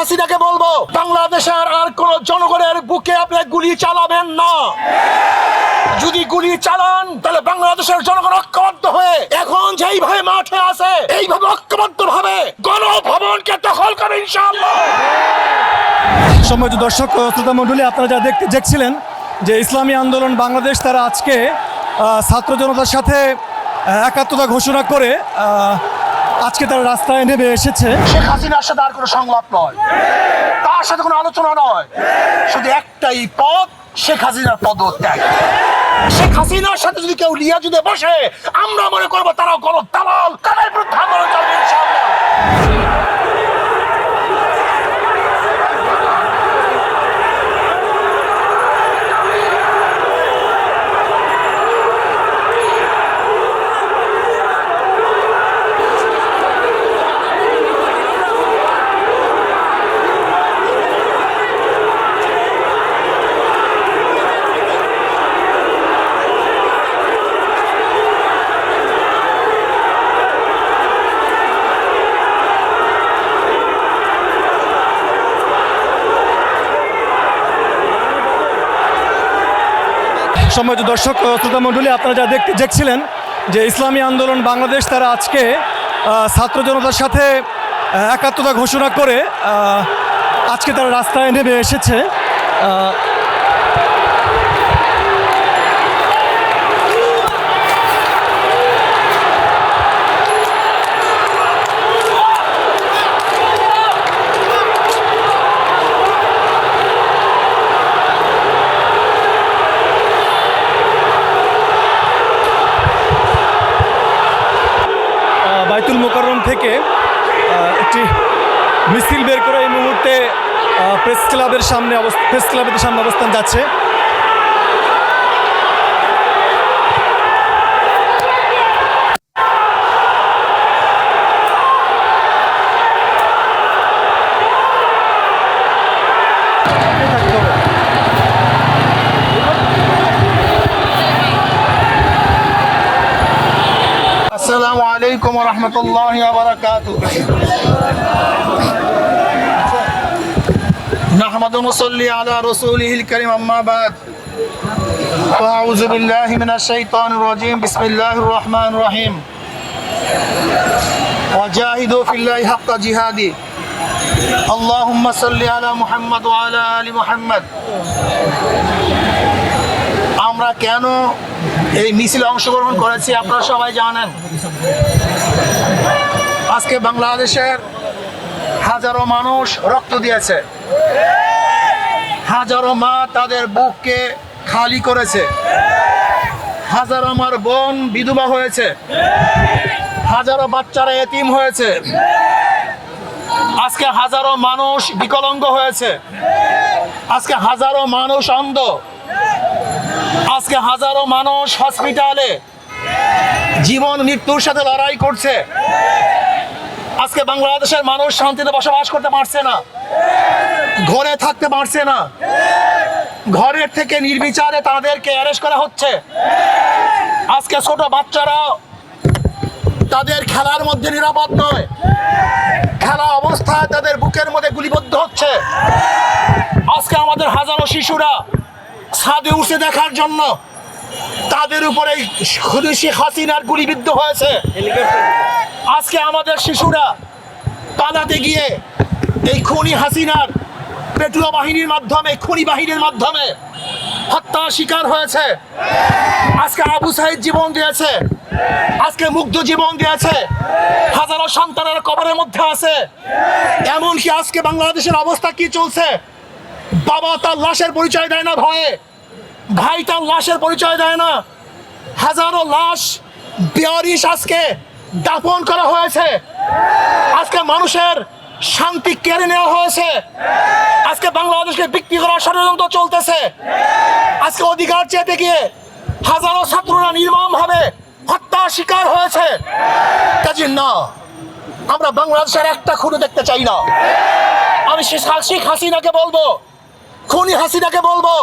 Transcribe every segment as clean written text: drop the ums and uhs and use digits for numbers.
হাসিনাকে বলবো, বাংলাদেশের আর কোন জনগণের বুকে আপনি গুলি চালাবেন না। যদি গুলি চালান তাহলে বাংলাদেশের জনগণ ঐক্যবদ্ধ হয়ে এখন যেইভাবে মাঠে আছে এইভাবে ঐক্যবদ্ধ ভাবে গণভবনকে দখল করে ইনশাআল্লাহ। সম্মানিত দর্শক শ্রোতা মণ্ডলী, আপনারা যা দেখছিলেন যে ইসলামী আন্দোলন বাংলাদেশ তারা আজকে ছাত্র জনতার সাথে একাত্মতা ঘোষণা করে আজকে তারা রাস্তায় নেমে এসেছে। শেখ হাসিনার সাথে আর কোনো সংলাপ নয়, তার সাথে কোনো আলোচনা নয়, শুধু একটাই পথ, শেখ হাসিনার পদত্যাগ। শেখ হাসিনার সাথে যদি কেউ লিয়া যদি বসে, আমরা মনে করবো তারাও গণদালাল, তাদের বিরুদ্ধে আন্দোলন চলবে ইনশাআল্লাহ। সম্মানিত দর্শক শ্রোতা মণ্ডলী, আপনারা যা দেখছিলেন যে ইসলামী আন্দোলন বাংলাদেশ তারা আজকে ছাত্র জনতার সাথে একাত্মতা ঘোষণা করে আজকে তারা রাস্তায় নেমে এসেছে। বাইতুল মোকাররম থেকে একটি মিছিল বের করে এই মুহূর্তে প্রেস ক্লাবের সামনে অবস্থান যাচ্ছে। আসসালামু আলাইকুম ওয়া রাহমাতুল্লাহি ওয়া বারাকাতুহু। নাহমাদু ওয়া নুসাল্লি আলা রাসূলিহিল কারীম, আম্মা বাদ। আউযু বিল্লাহি মিনাশ শাইতানির রাজীম। বিসমিল্লাহির রহমানির রহিম। ওয়াজাহিদু ফিল্লাহি হাক্কা জিহাদি। আল্লাহুম্মা সাল্লি আলা মুহাম্মাদ ওয়া আলা আলি মুহাম্মাদ। আমরা কেন এই মিছিলে অংশগ্রহণ করেছি আপনারা সবাই জানেন। আজকে বাংলাদেশের হাজারো মানুষ রক্ত দিয়েছে, হাজারো মা তাদের বুককে খালি করেছে, হাজারো মার বোন বিধবা হয়েছে, হাজারো বাচ্চারা এতিম হয়েছে, আজকে হাজারো মানুষ বিকলাঙ্গ হয়েছে, আজকে হাজারো মানুষ অন্ধ, আজকে হাজারো মানুষ হসপিটালে জীবন মৃত্যুর সাথে লড়াই করছে। আজকে বাংলাদেশের মানুষ শান্তিতে বসবাস করতে পারছে না, ঘরে থাকতে পারছে না, ঘরের থেকে নির্বিচারে তাদেরকে অ্যারেস্ট করা হচ্ছে। আজকে ছোট বাচ্চারা তাদের খেলার মধ্যে নিরাপদ নয়, খেলা অবস্থায় তাদের বুকের মধ্যে গুলিবদ্ধ হচ্ছে। আজকে আমাদের হাজারো শিশুরা ছাদে উঠে দেখার জন্য তাদের উপরে শেখ হাসিনার গুলিবিদ্ধ হয়েছে। আজকে আমাদের শিশুরা পালাতে গিয়ে এই খুনি হাসিনার পেটুয়া বাহিনীর মাধ্যমে, খুনি বাহিনীর মাধ্যমে হত্যার শিকার হয়েছে। আজকে আবু সাইদ জীবন দিয়েছে, আজকে মুগ্ধ জীবন দিয়েছে, হাজারো সন্তানের কবরের মধ্যে আছে। এমনকি আজকে বাংলাদেশের অবস্থা কি চলছে, বাবা তার লাশের পরিচয় দেয় না ভয়ে, ভাই তার লাশের পরিচয় দেয় না, হাজারো লাশ বেয়ারিশ আজকে দাফন করা হয়েছে। আজকে মানুষের শান্তি কেড়ে নেওয়া হয়েছে। আজকে বাংলাদেশকে বিক্রি করার ষড়যন্ত্র চলতেছে। আজকে অধিকার চেতে গিয়ে হাজারো ছাত্ররা নির্মমভাবে হত্যার শিকার হয়েছে। কাজে না, আমরা বাংলাদেশের একটা খুনি দেখতে চাই না। আমি শেখ হাসিনাকে বলবো, খুনি হাসিনাকে বলবো,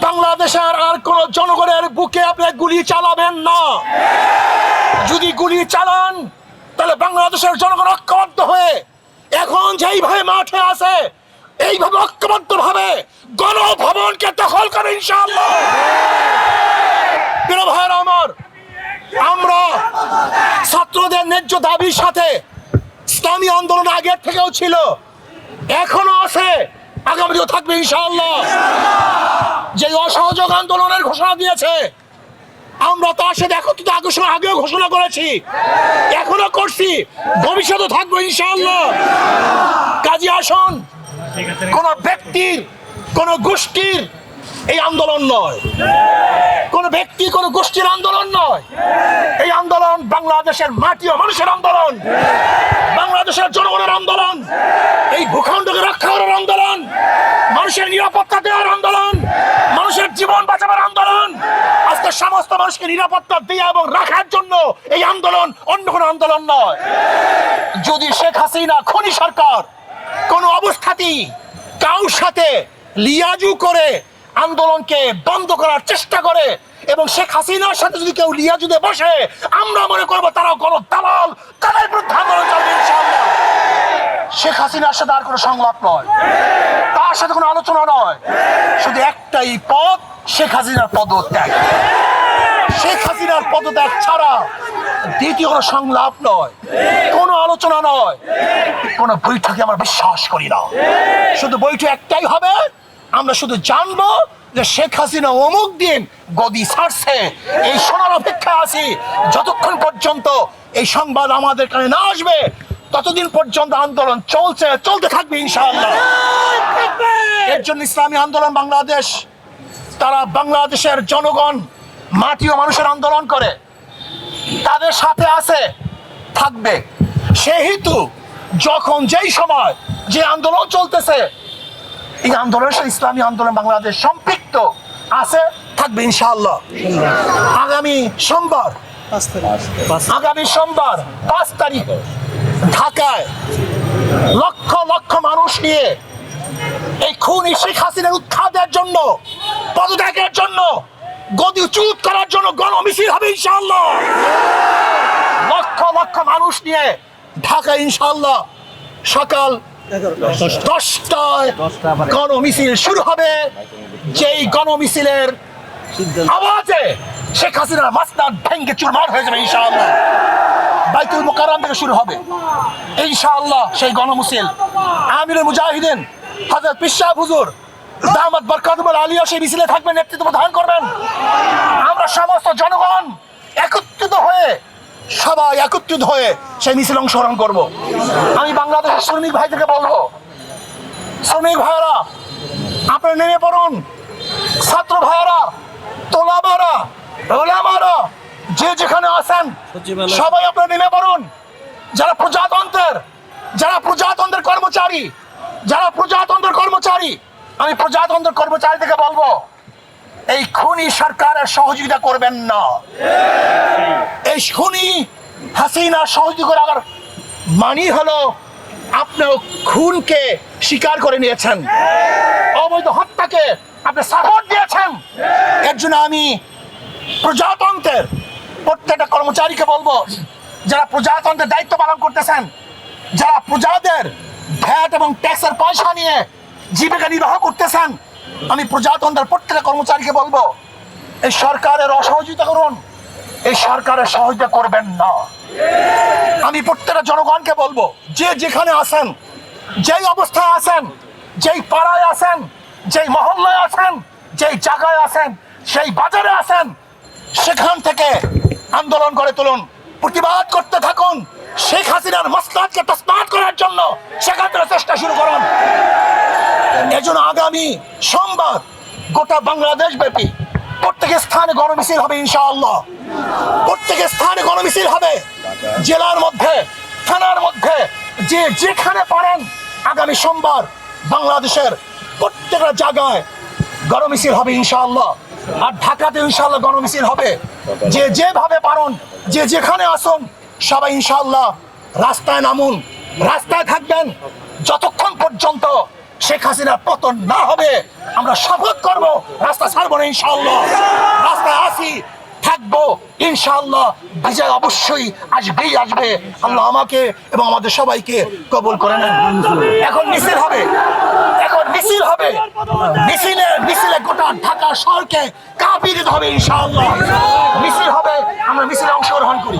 বাংলাদেশের আর কোন জনগণের বুকে আপনি গুলি চালাবেন না। যদি গুলি চালান তাহলে বাংলাদেশের জনগণ ঐক্যবদ্ধ হয়ে এখন যেইভাবে মাঠে আছে এইভাবে ঐক্যবদ্ধ ভাবে গণভবনকে দখল করে ইনশাআল্লাহ। প্রিয় ভাইয়েরা আমার, আমরা ছাত্রদের ন্যায্য দাবির সাথে ইসলামী আন্দোলন আগের থেকেও ছিল, এখনো আছে, আগামীতেও থাকবে ইনশাআল্লাহ। যে অসহযোগ আন্দোলনের ঘোষণা দিয়েছে আমরা তার সাথে একত্রিত আগেও ঘোষণা করেছি, এখনো করছি, ভবিষ্যতে থাকবো ইনশাআল্লাহ। কাজী আসুন, কোন ব্যক্তির কোন গোষ্ঠীর এই আন্দোলন নয়, কোন ব্যক্তি কোন গোষ্ঠীর আন্দোলন নয়। এই আন্দোলন বাংলাদেশের মাটি ও মানুষের আন্দোলন, বাংলাদেশের জনগণের আন্দোলন, এই ভূখণ্ডকে রক্ষা করার আন্দোলন, মানুষের নিরাপত্তা দেওয়ার আন্দোলন, মানুষের জীবন বাঁচাবার আন্দোলন। আজকে সমস্ত মানুষকে নিরাপত্তা দেওয়া এবং রাখার জন্য এই আন্দোলন, অন্য কোনো আন্দোলন নয়। যদি শেখ হাসিনা খুনি সরকার কোন অবস্থাতেই কারোর সাথে লিয়াজু করে আন্দোলনকে বন্ধ করার চেষ্টা করে এবং শেখ হাসিনার সাথে যদি কেউ লিয়াজুতে বসে, আমরা মনে করবো তারা কোনো দালাল, তাদের বিরুদ্ধে আন্দোলন চালাবে ইনশাআল্লাহ। শেখ হাসিনার সাথে আর কোনো সংলাপ নয়, তার সাথে কোনো আলোচনা নয়, শুধু একটাই পদ, শেখ হাসিনার পদত্যাগ। শেখ হাসিনার পদত্যাগ ছাড়া দ্বিতীয় কোনো সংলাপ নয়, কোনো আলোচনা নয়, কোনো বৈঠকে আমরা বিশ্বাস করি না। শুধু বৈঠক একটাই হবে, আমরা শুধু জানবো যে শেখ হাসিনা অমুক দিন গদি ছাড়ছে, এই শোনার অপেক্ষা আছি। যতক্ষণ পর্যন্ত এই সংবাদ আমাদের কানে না আসবে ততদিন পর্যন্ত আন্দোলন চলতে থাকবে ইনশাআল্লাহ। এর জন্য ইসলামী আন্দোলন বাংলাদেশ, তারা বাংলাদেশের জনগণ, মাটি ও মানুষের আন্দোলন করে, তাদের সাথে আছে, থাকবে। সেহেতু যখন যেই সময় যে আন্দোলন চলতেছে, এই আন্দোলনের সাথে ইসলামী আন্দোলন বাংলাদেশ সম্পৃক্ত আছে, থাকবে ইনশাআল্লাহ। আগামী সোমবার 5 তারিখ ঢাকায় লক্ষ লক্ষ মানুষ নিয়ে এই খুনি শেখ হাসিনার উৎখাতের জন্য, পদত্যাগের জন্য, গদিচ্যুত করার জন্য গণমিছিল হবে ইনশাআল্লাহ। লক্ষ লক্ষ মানুষ নিয়ে ঢাকা ইনশাআল্লাহ সকাল 10টায় গণমিছিল শুরু হবে। যেই গণমিছিলের আওয়াজে শেখ হাসিনার মাসনাদ ভেঙ্গে চুরমার হয়ে যাবে ইনশাআল্লাহ। বাইতুল মুকাররম থেকে শুরু হবে ইনশাআল্লাহ সেই গণমিছিল। আমিরুল মুজাহিদিন হযরত পীর সাহেব হুজুর দামাত বরকাতুল আলিয়া সেই মিছিলে থাকবেন, নেতৃত্ব প্রদান করবেন। আমরা সমস্ত জনগণ সবাই একত্রিত হয়ে সেই মিছিলে অংশগ্রহণ করব। আমি বাংলাদেশের শ্রমিক ভাইদেরকে বলবো, শ্রমিক ভাইয়েরা আপনারা নেমে পড়ুন, ছাত্র ভাইয়েরা, তোলাবারা, ওলামারা, যে যেখানে আছেন সবাই আপনারা নেমে পড়ুন। যারা প্রজাতন্ত্রের কর্মচারী, আমি প্রজাতন্ত্রের কর্মচারীদেরকে বলবো, এই খুনি সরকারের সহযোগিতা করবেন না। এই খুনি হাসিনার সহযোগিতা করার মানি হলো আপনি খুনকে স্বীকার করে নিয়েছেন, অবৈধ হত্যাকে আপনি সাপোর্ট দিয়েছেন। এর জন্য আমি প্রজাতন্ত্রের প্রত্যেকটা কর্মচারীকে বলবো, যারা প্রজাতন্ত্রের দায়িত্ব পালন করতেছেন, যারা প্রজাদের ভ্যাট এবং ট্যাক্সের পয়সা নিয়ে জীবিকা নির্বাহ করতেছেন, আমি প্রজাতন্ত্রের প্রত্যেকটা কর্মচারীকে বলবো, এই সরকারের অসহযোগিতা করুন, এই সরকারের সহযোগিতা করবেন না। আমি প্রত্যেকটা জনগণকে বলবো, যে যেখানে আছেন, যেই অবস্থায় আছেন, যেই পাড়ায় আছেন, যেই মহল্লায় আছেন, যেই জায়গায় আছেন, সেই বাজারে আছেন, সেখান থেকে আন্দোলন করে তুলুন, প্রতিবাদ করতে থাকুন। শেখ হাসিনার মাসলাতকে তসমাত করার জন্য সেখান থেকে চেষ্টা শুরু করুন। এজন্য আগামী সোমবার গোটা বাংলাদেশ ব্যাপী প্রত্যেক স্থানে গণমিছিল হবে ইনশাআল্লাহ। প্রত্যেক স্থানে গণমিছিল হবে, জেলার মধ্যে, থানার মধ্যে, যে যেখানে পারেন আগামী সোমবার বাংলাদেশের প্রত্যেকটা জায়গায় গণমিছিল হবে ইনশাআল্লাহ। আর ঢাকাতে ইনশাআল্লাহ গণমিছিল হবে। যে যেভাবে পারেন, যে যেখানে আসুন, সবাই ইনশাআল্লাহ রাস্তায় নামুন, রাস্তায় থাকবেন যতক্ষণ পর্যন্ত শেখ হাসিনার পতন না হবে। আমরা শপথ করবো রাস্তা ছাড়বো না ইনশাআল্লাহ। রাস্তায় আসি, থাকবো ইনশাআল্লাহ। বিজয় অবশ্যই আসবেই আসবে। আল্লাহ আমাকে এবং আমাদের সবাইকে কবুল করে নেন। এখন মিছিল হবে, এখন মিছিল হবে। মিছিলে গোটা ঢাকা শহরকে কাঁপিয়ে দিতে হবে ইনশাআল্লাহ। মিছিল হবে, আমরা মিছিলে অংশগ্রহণ করি।